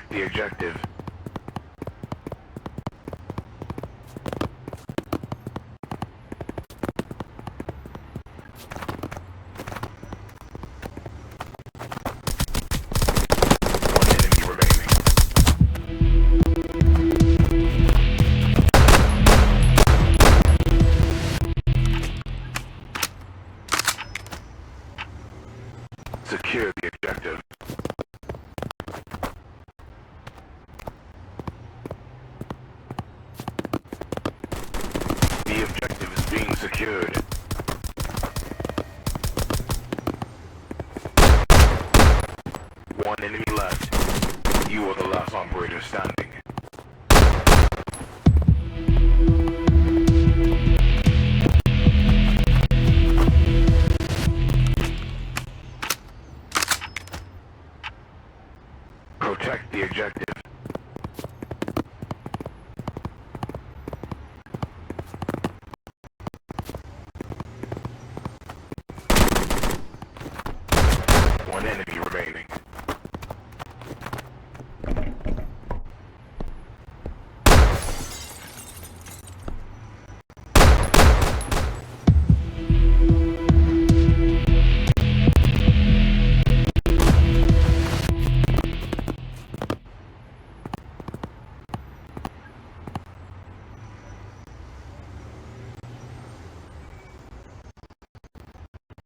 Protect the objective. One enemy remaining. Secure the objective. The objective is being secured. One enemy left. You are the last operator standing. Protect the objective. One enemy remaining.